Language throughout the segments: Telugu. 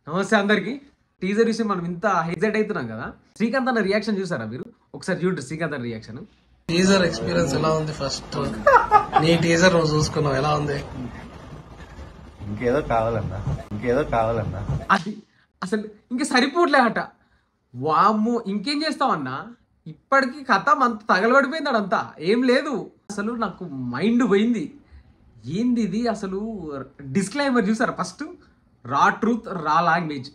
నమస్తే అందరికి. టీజర్ విషయం మనం ఇంత ఎగ్జైట్ అవుతున్నాం కదా. శ్రీకాంత్ అన్న రియాక్షన్ చూసారా మీరు? ఒకసారి చూడండి శ్రీకాంత్ అన్న రియాక్షన్. టీజర్ ఎక్స్పీరియన్స్ ఎలా ఉంది? ఫస్ట్ నీ టీజర్ నువ్వు చూసుకున్నావు, ఎలా ఉంది? ఇంకేదో కావాలన్నా అది అసలు ఇంకా సరిపోట్లే అట. వామ్మో, ఇంకేం చేస్తామన్నా? ఇప్పటికి కథ అంత తగలబడిపోయింది, అడంతా ఏం లేదు. అసలు నాకు మైండ్ పోయింది. ఏంది ఇది అసలు? డిస్క్లైమర్ చూసారా? ఫస్ట్ రా ట్రూత్ రా లాంగ్వేజ్,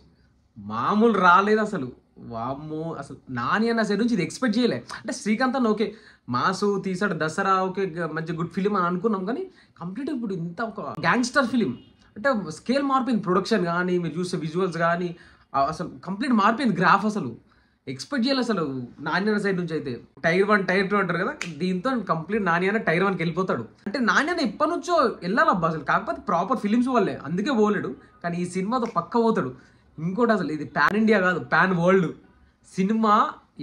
మామూలు రాలేదు అసలు. వామ్మో, అసలు నాని అన్న సైడ్ నుంచి ఇది ఎక్స్పెక్ట్ చేయలే. అంటే శ్రీకాంత్ అన్న ఓకే మాసు తీసాడు, దసరా ఓకే మంచి గుడ్ ఫిలిం అని అనుకున్నాం, కానీ కంప్లీట్ ఇప్పుడు ఇంత ఒక గ్యాంగ్స్టర్ ఫిలిం అంటే స్కేల్ మారిపోయింది. ప్రొడక్షన్ కానీ మీరు చూసే విజువల్స్ కానీ అసలు కంప్లీట్ మారిపోయింది. గ్రాఫ్ అసలు ఎక్స్పెక్ట్ చేయాలి అసలు నాని అన్న సైడ్ నుంచి అయితే. టైర్ 1 టైర్ 2 అంటారు కదా, దీంతో కంప్లీట్ నాని అన్న టైర్ 1కి వెళ్ళిపోతాడు. అంటే నాని అన్న ఎప్పటి నుంచో వెళ్ళాలబ్బా అసలు, కాకపోతే ప్రాపర్ ఫిలిమ్స్ వల్లే అందుకే పోలేడు, కానీ ఈ సినిమాతో పక్క పోతాడు. ఇంకోటి అసలు ఇది పాన్ ఇండియా కాదు, pan world cinema.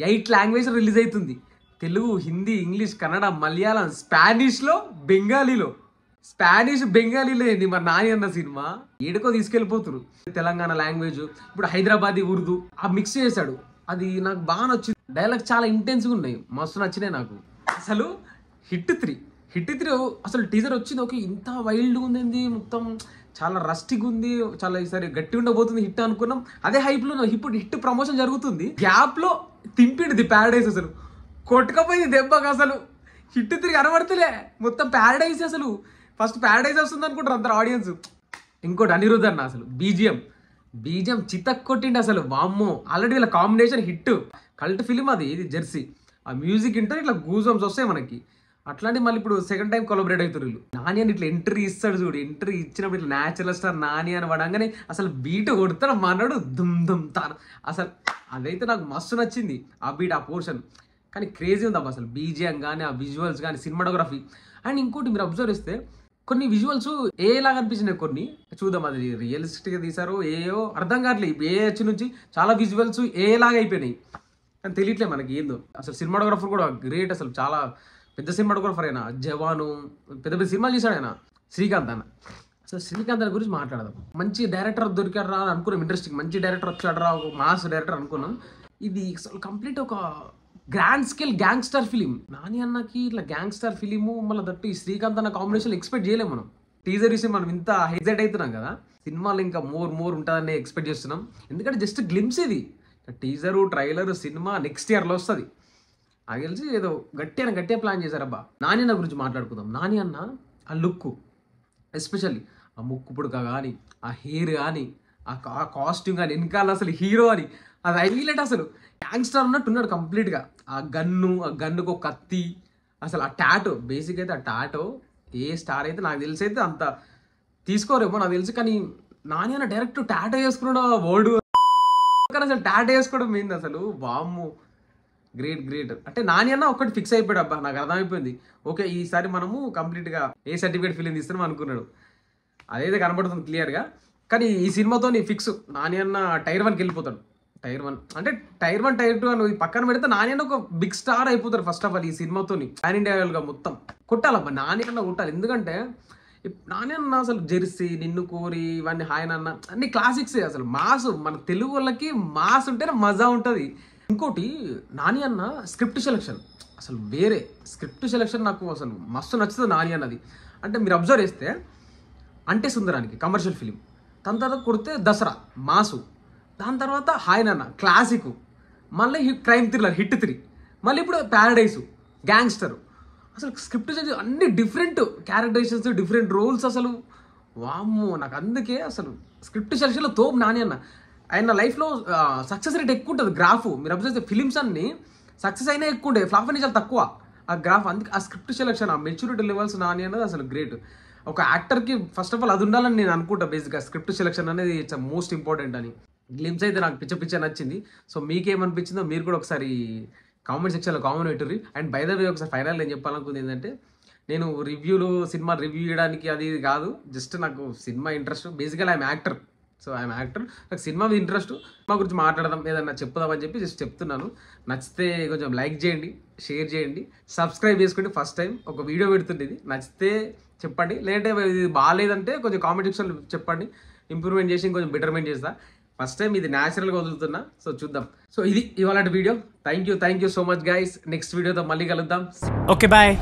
8 language release అవుతుంది. తెలుగు, హిందీ, ఇంగ్లీష్, కన్నడ, మలయాళం, స్పానిష్లో, బెంగాలీలో. బెంగాలీలో ఏంది మరి నాని అన్న సినిమా? ఏడుకో తీసుకెళ్ళిపోతురు. తెలంగాణ లాంగ్వేజ్, ఇప్పుడు హైదరాబాదీ ఉర్దూ ఆ మిక్స్ చేశాడు. అది నాకు బాగా నచ్చింది. డైలాగ్ చాలా ఇంటెన్స్గా ఉన్నాయి, మస్తు నచ్చినాయి నాకు. అసలు హిట్ 3 అసలు టీజర్ వచ్చింది ఓకే, ఇంత వైల్డ్గా ఉంది, మొత్తం చాలా రస్టిగా ఉంది, చాలా ఈసారి గట్టి ఉండబోతుంది హిట్ అనుకున్నాం. అదే హైప్లో ఇప్పుడు హిట్ ప్రమోషన్ జరుగుతుంది, గ్యాప్లో తింపిండి ది ప్యారడైజ్. అసలు కొట్టుకపోయింది దెబ్బకి. అసలు హిట్ 3 కనబడతలే, మొత్తం ప్యారడైజ్. అసలు ఫస్ట్ ప్యారడైజ్ వస్తుంది అనుకుంటారు అందరు ఆడియన్స్. ఇంకోటి అనిరుద్ధ్ అన్న అసలు బీజిఎం చితక్ కొట్టిండి అసలు. వామ్మో, ఆల్రెడీ వీళ్ళ కాంబినేషన్ హిట్, కల్ట్ ఫిలిం అది. ఇది జెర్సీ ఆ మ్యూజిక్ ఇంటర్ ఇట్లా గూజమ్స్ వస్తాయి మనకి. అట్లాంటి మళ్ళీ ఇప్పుడు సెకండ్ టైం కొలాబరేట్ అవుతారు వీళ్ళు. నాని అని ఇట్లా ఎంట్రీ ఇస్తాడు చూడు, ఎంట్రీ ఇచ్చినప్పుడు ఇట్లా న్యాచురల్ స్టార్ నాని అని పడంగానే అసలు బీట్ కొడతాడు మనడు, దుమ్ దుమ్ తాను. అసలు అదైతే నాకు మస్తు నచ్చింది, ఆ బీట్, ఆ పోర్షన్. కానీ క్రేజీ ఉంది అబ్బా అసలు, బీజిఎం కానీ ఆ విజువల్స్ కానీ సినిమాటోగ్రఫీ. అండ్ ఇంకోటి మీరు అబ్జర్వ్ చేస్తే కొన్ని విజువల్స్ ఏలాగా అనిపించినాయి, కొన్ని చూద్దాం అది రియలిస్టిక్గా తీసారో ఏయో అర్థం కావట్లేదు. ఏ వచ్చి నుంచి చాలా విజువల్స్ ఏలాగా అయిపోయినాయి, కానీ తెలియట్లేదు మనకి ఏందో. అసలు సినిమాటోగ్రఫర్ కూడా గ్రేట్, అసలు చాలా పెద్ద సినిమాటోగ్రఫర్ అయినా. జవాను పెద్ద పెద్ద సినిమాలు చేశాడు ఆయన, శ్రీకాంత్ అన్న. అసలు శ్రీకాంత్ అన్న గురించి మాట్లాడదాం. మంచి డైరెక్టర్ దొరికాడు రా అని అనుకున్నాం, ఇంట్రెస్టింగ్ మంచి డైరెక్టర్ వచ్చాడు రా, ఒక మాస్ డైరెక్టర్ అనుకున్నాం. ఇది అసలు కంప్లీట్ ఒక grand scale gangster film. Nani అన్నకి ఇట్లా గ్యాంగ్స్టర్ ఫిలిము, మళ్ళీ దట్టు ఈ శ్రీకాంత్ అన్న కాంబినేషన్ ఎక్స్పెక్ట్ చేయలేము మనం. టీజర్ విషయం మనం ఇంత ఎగ్జైట్ అవుతున్నాం కదా, సినిమాలు ఇంకా మోర్ ఉంటుందని ఎక్స్పెక్ట్ చేస్తున్నాం. ఎందుకంటే జస్ట్ గ్లిమ్స్ ఇది, టీజరు ట్రైలర్ సినిమా నెక్స్ట్ ఇయర్లో వస్తుంది. నాకు తెలిసి ఏదో గట్టిగా ప్లాన్ చేశారబ్బా. నాని అన్న గురించి మాట్లాడుకుందాం. నాని అన్న ఆ లుక్, ఎస్పెషల్లీ ఆ ముక్కు పుడక కానీ, ఆ హెయిర్ కానీ, ఆ కాస్ట్యూమ్ కానీ, వెనకాల అసలు హీరో అని అది హైలైట్. అసలు గ్యాంగ్స్టర్ ఉన్నట్టున్నాడు కంప్లీట్గా. ఆ గన్నుకు ఒక కత్తి, అసలు ఆ టాటో. బేసిక్ అయితే ఆ టాటో ఏ స్టార్ అయితే నాకు తెలిసి అయితే అంత తీసుకోరేమో నాకు తెలిసి, కానీ నాని అన్న డైరెక్ట్ టాటో వేసుకున్నాడు వర్డ్. కానీ అసలు టాటో వేసుకోవడం ఏంది అసలు? వామ్మో, గ్రేట్. అంటే నాని అన్న ఒక్కటి ఫిక్స్ అయిపోయాడు అబ్బా, నాకు అర్థమైపోయింది. ఓకే ఈసారి మనము కంప్లీట్గా ఏ సర్టిఫికేట్ ఫిలిం తీస్తున్నాం అనుకున్నాడు, అదైతే కనబడుతుంది క్లియర్గా. కానీ ఈ సినిమాతో నీ ఫిక్స్, నాని అన్న టైర్ 1కి వెళ్ళిపోతాడు. టైర్ 1 అంటే టైర్ 1 టైర్ 2 అని పక్కన పెడితే నాని అన్న ఒక బిగ్ స్టార్ అయిపోతారు ఫస్ట్ ఆఫ్ ఆల్ ఈ సినిమాతోని. పాన్ ఇండియాగా మొత్తం కొట్టాలబ్బా, నాని అన్న కొట్టాలి. ఎందుకంటే నాని అన్న అసలు జెర్సీ, నిన్ను కోరి, ఇవన్నీ హాయ్ అన్న అన్ని క్లాసిక్సే. అసలు మాస్, మన తెలుగు వాళ్ళకి మాస్ ఉంటేనే మజా ఉంటుంది. ఇంకోటి నాని అన్న స్క్రిప్ట్ సెలెక్షన్ అసలు వేరే. స్క్రిప్ట్ సెలెక్షన్ నాకు అసలు మస్తు నచ్చుతుంది నాని అన్నది. అంటే మీరు అబ్జర్వ్ చేస్తే అంటే సుందరానికి కమర్షియల్ ఫిలిం, దాని తర్వాత కొడితే దసరా మాసు, దాని తర్వాత హాయ్ నాన్న క్లాసిక్, మళ్ళీ క్రైమ్ థ్రిల్లర్ హిట్ 3, మళ్ళీ ఇప్పుడు ప్యారడైసు గ్యాంగ్స్టర్. అసలు స్క్రిప్ట్ అన్ని డిఫరెంట్ క్యారెక్టరైజేషన్స్, డిఫరెంట్ రోల్స్. అసలు వామ్మో, నాకు అందుకే అసలు స్క్రిప్ట్ సెలెక్షన్లో తోపు నాని అన్న. ఆయన లైఫ్లో సక్సెస్ రేట్ ఎక్కువ ఉంటుంది, గ్రాఫ్. మీరు అబ్జర్వ్ చేస్తే ఫిలిమ్స్ అన్ని సక్సెస్ అయినా ఎక్కువ ఉంటాయి, ఫ్లాప్ అనేది చాలా తక్కువ ఆ గ్రాఫ్. అందుకే ఆ స్క్రిప్ట్ సెలెక్షన్, ఆ మెచ్యూరిటీ లెవెల్స్ నాని అన్నది అసలు గ్రేట్. ఒక యాక్టర్కి ఫస్ట్ ఆఫ్ ఆల్ అది ఉండాలని నేను అనుకుంటా. బేసిక్గా స్క్రిప్ట్ సెలెక్షన్ అనేది ఇట్స్ మోస్ట్ ఇంపార్టెంట్ అని. గ్లిమ్స్ అయితే నాకు పిచ్చ నచ్చింది. సో మీకేమనిపించిందో మీరు కూడా ఒకసారి కామెంట్ సెక్షన్లో కామెంట్ పెట్టుర్రి. అండ్ బై ద వే ఒకసారి ఫైనల్ నేను చెప్పాలనుకుంది ఏంటంటే, నేను సినిమా రివ్యూ చేయడానికి అది కాదు, జస్ట్ నాకు సినిమా ఇంట్రెస్ట్. బేసికల్ I'm actor, so I'm actor, నాకు సినిమా మీద ఇంట్రెస్ట్. సినిమా గురించి మాట్లాడదాం, ఏదన్నా చెప్దామని చెప్పి జస్ట్ చెప్తున్నాను. నచ్చితే కొంచెం లైక్ చేయండి, షేర్ చేయండి, సబ్స్క్రైబ్ చేసుకోండి. ఫస్ట్ టైం ఒక వీడియో పెడుతుండేది, నచ్చితే చెప్పండి. లేదంటే ఇది బాగాలేదంటే కొంచెం కామెంట్ సెక్షన్లో చెప్పండి, ఇంప్రూవ్మెంట్ చేసి కొంచెం బెటర్మెంట్ చేస్తా. ఫస్ట్ టైం ఇది న్యాచురల్ గా వదులుతున్నా. సో చూద్దాం. సో ఇది ఇవాళ video. Thank you so much guys. Next వీడియోతో మళ్ళీ కలుద్దాం. Okay bye.